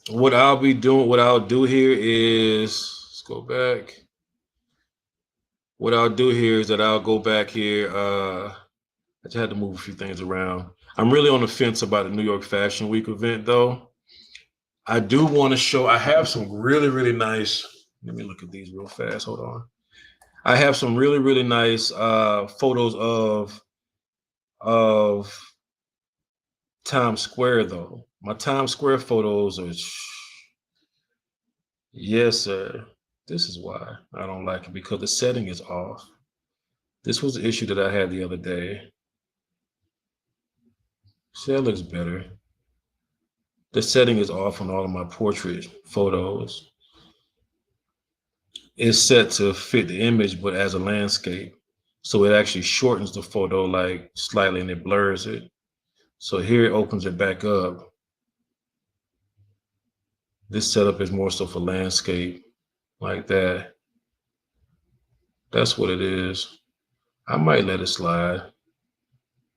what I'll be doing, what I'll do here is, let's go back. What I'll do here is that I'll go back here. I just had to move a few things around. I'm really on the fence about the New York Fashion Week event, though. I do want to show, I have some really, really nice, let me look at these real fast. Hold on. I have some really, really nice photos of Times Square, though. My Times Square photos are, yes, sir. This is why I don't like it, because the setting is off. This was the issue that I had the other day. See, that looks better. The setting is off on all of my portrait photos. It's set to fit the image, but as a landscape. So it actually shortens the photo like slightly and it blurs it. So here it opens it back up. This setup is more so for landscape, like that. That's what it is. I might let it slide.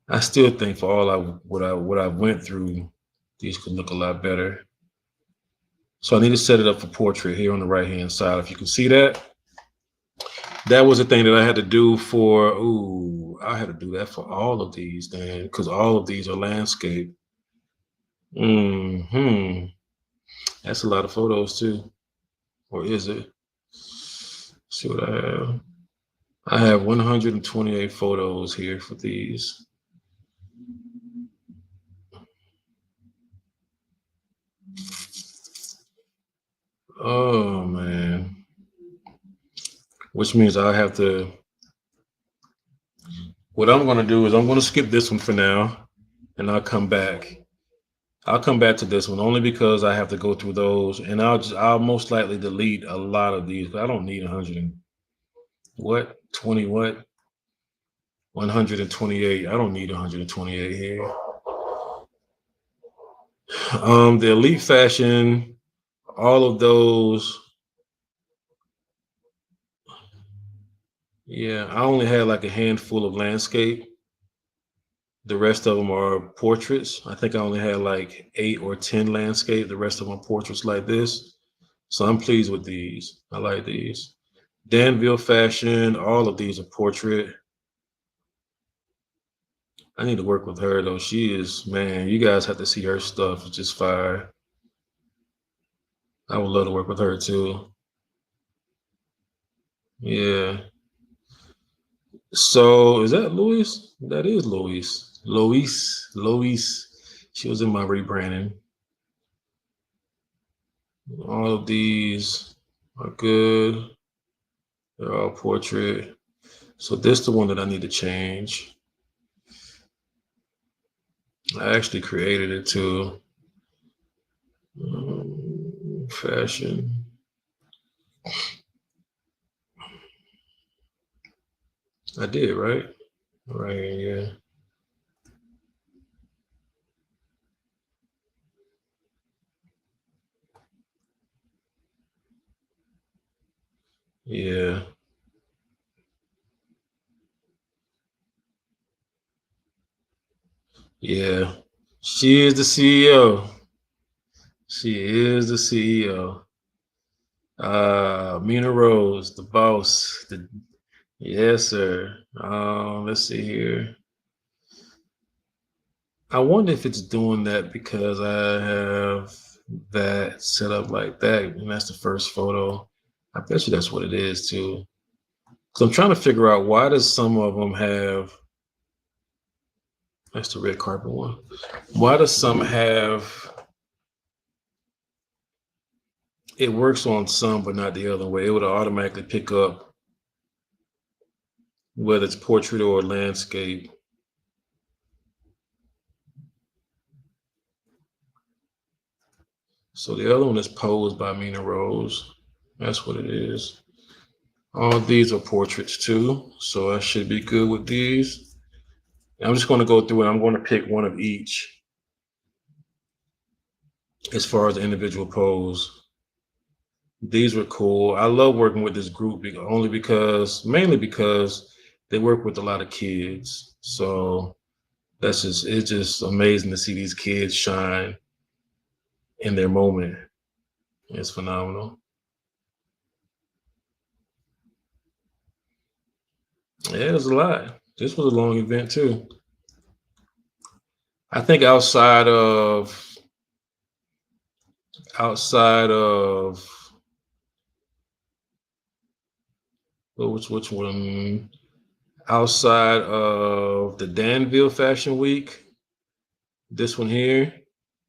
I still think for all what I went through, these could look a lot better. So I need to set it up for portrait here on the right-hand side. If you can see that, that was the thing that I had to do for, I had to do that for all of these then, because all of these are landscape. That's a lot of photos too. Or is it? Let's see what I have. I have 128 photos here for these. Oh man. Which means I have to, what I'm gonna do is I'm gonna skip this one for now and I'll come back. I'll come back to this one only because I have to go through those, and I'll most likely delete a lot of these. I don't need 128. I don't need 128 here. The Elite Fashion, all of those. Yeah, I only had like a handful of landscape. The rest of them are portraits. I think I only had like 8 or 10 landscape. The rest of them are portraits like this. So I'm pleased with these. I like these. Danville Fashion, all of these are portrait. I need to work with her though. She is, man, you guys have to see her stuff. It's just fire. I would love to work with her too. Yeah. So is that Louis? That is Louis. Lois. She was in my rebranding. All of these are good. They're all portrait. So this is the one that I need to change. I actually created it too. Fashion. I did, right? Right, yeah. Yeah. Yeah. She is the CEO. She is the CEO. Mina Rose, the boss. Yes, sir. Let's see here. I wonder if it's doing that because I have that set up like that, and that's the first photo. I bet you that's what it is too. So I'm trying to figure out why does some of them have, that's the red carpet one. Why does some have, it works on some, but not the other way. It would automatically pick up whether it's portrait or landscape. So the other one is posed by Mina Rose. That's what it is. All these are portraits too, so I should be good with these. I'm just going to go through and I'm going to pick one of each as far as the individual pose. These were cool. I love working with this group mainly because they work with a lot of kids. So it's just amazing to see these kids shine in their moment. It's phenomenal. Yeah, it was a lot. This was a long event too. I think outside of which one? Outside of the Danville Fashion Week, this one here,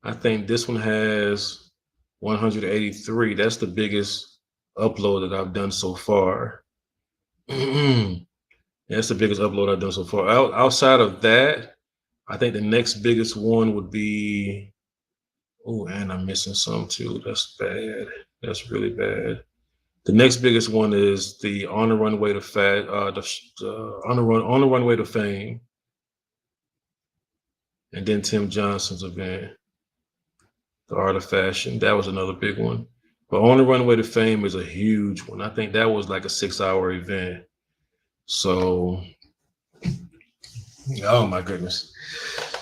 I think this one has 183. That's the biggest upload that I've done so far. That's the biggest upload I've done so far. Outside of that, I think the next biggest one would be, oh, and I'm missing some too. That's bad. That's really bad. The next biggest one is the On the Runway to On the Runway to Fame, and then Tim Johnson's event, The Art of Fashion. That was another big one. But On the Runway to Fame is a huge one. I think that was like a 6-hour event. So, oh my goodness.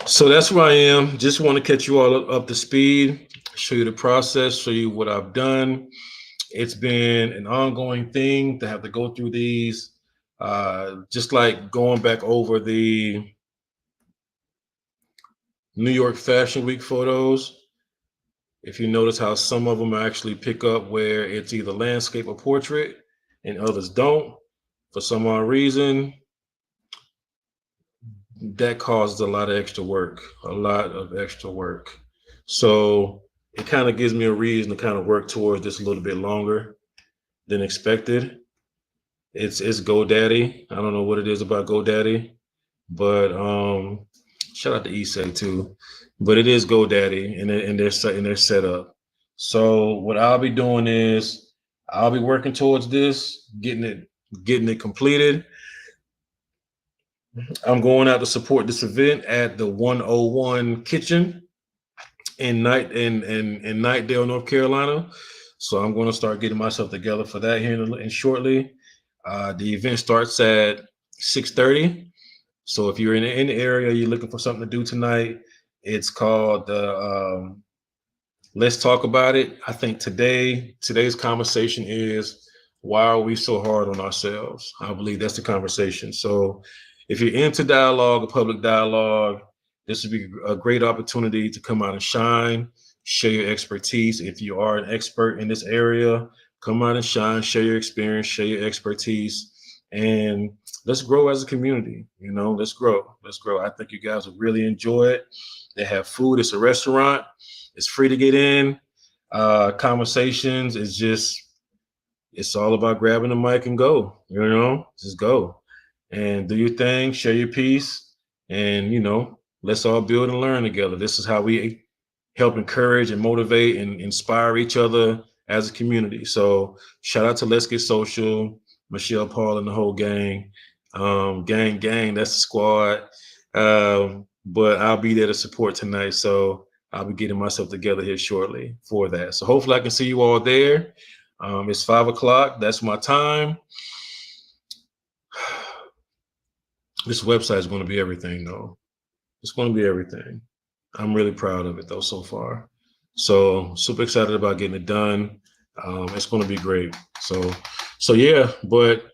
So that's where I am. Just want to catch you all up to speed, show you the process, show you what I've done. It's been an ongoing thing to have to go through these, just like going back over the New York Fashion Week photos. If you notice how some of them actually pick up where it's either landscape or portrait and others don't, for some odd reason, that causes a lot of extra work, So it kind of gives me a reason to kind of work towards this a little bit longer than expected. It's GoDaddy. I don't know what it is about GoDaddy, but shout out to Issei too. But it is GoDaddy and their setup. So what I'll be doing is I'll be working towards this, getting it completed. I'm going out to support this event at the 101 Kitchen in Knightdale, North Carolina. So I'm going to start getting myself together for that here in shortly. The event starts at 6:30. So if you're in the area, you're looking for something to do tonight, it's called Let's Talk About It. I think today's conversation is, why are we so hard on ourselves? I believe that's the conversation. So if you're into dialogue or public dialogue, this would be a great opportunity to come out and shine, share your expertise. If you are an expert in this area, come out and shine, share your experience, share your expertise, and let's grow as a community. Let's grow. I think you guys will really enjoy it. They have food. It's a restaurant. It's free to get in. Conversations is it's all about grabbing the mic and go, just go and do your thing, share your piece, and, let's all build and learn together. This is how we help encourage and motivate and inspire each other as a community. So shout out to Let's Get Social, Michelle, Paul, and the whole gang. Gang, that's the squad. But I'll be there to support tonight. So I'll be getting myself together here shortly for that. So hopefully I can see you all there. It's 5:00. That's my time. This website is going to be everything, though. It's going to be everything. I'm really proud of it, though, so far. So super excited about getting it done. It's going to be great. So yeah, but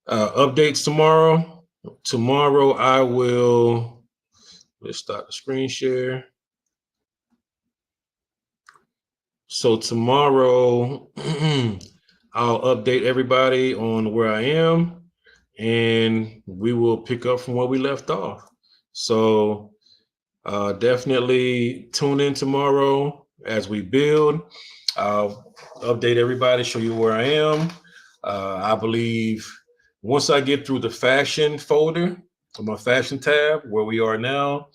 updates tomorrow. Tomorrow I will, let's start the screen share. So tomorrow I'll update everybody on where I am, and we will pick up from where we left off. So definitely tune in tomorrow as we build. I'll update everybody, show you where I am. I believe once I get through the fashion folder, my fashion tab, where we are now,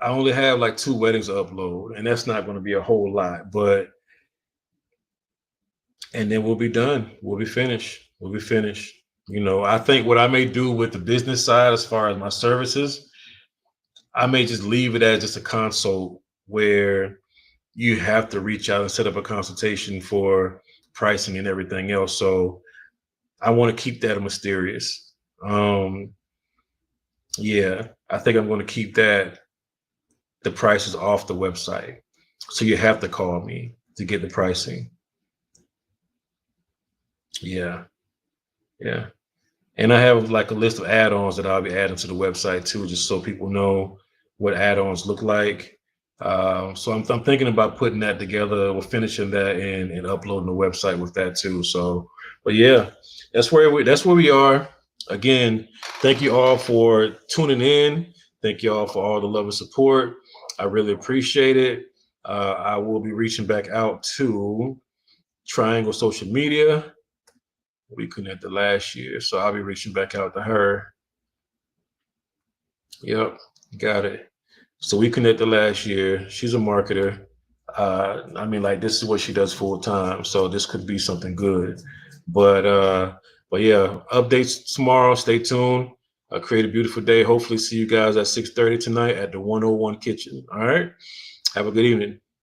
I only have like 2 weddings to upload, and that's not going to be a whole lot, and then we'll be done. We'll be finished. We'll be finished. I think what I may do with the business side, as far as my services, I may just leave it as just a consult where you have to reach out and set up a consultation for pricing and everything else. So I want to keep that mysterious. Yeah, I think I'm going to keep the prices off the website. So you have to call me to get the pricing. Yeah. Yeah. And I have like a list of add-ons that I'll be adding to the website too, just so people know what add-ons look like. So I'm thinking about putting that together. We're finishing that and uploading the website with that too. So, but yeah, that's where we are. Again, thank you all for tuning in. Thank you all for all the love and support. I really appreciate it. I will be reaching back out to Triangle Social Media. We connected last year, so I'll be reaching back out to her. Yep, got it. So we connected last year. She's a marketer. This is what she does full time, so this could be something good. But yeah, updates tomorrow. Stay tuned. Create a beautiful day. Hopefully, see you guys at 6:30 tonight at the 101 Kitchen. All right. Have a good evening.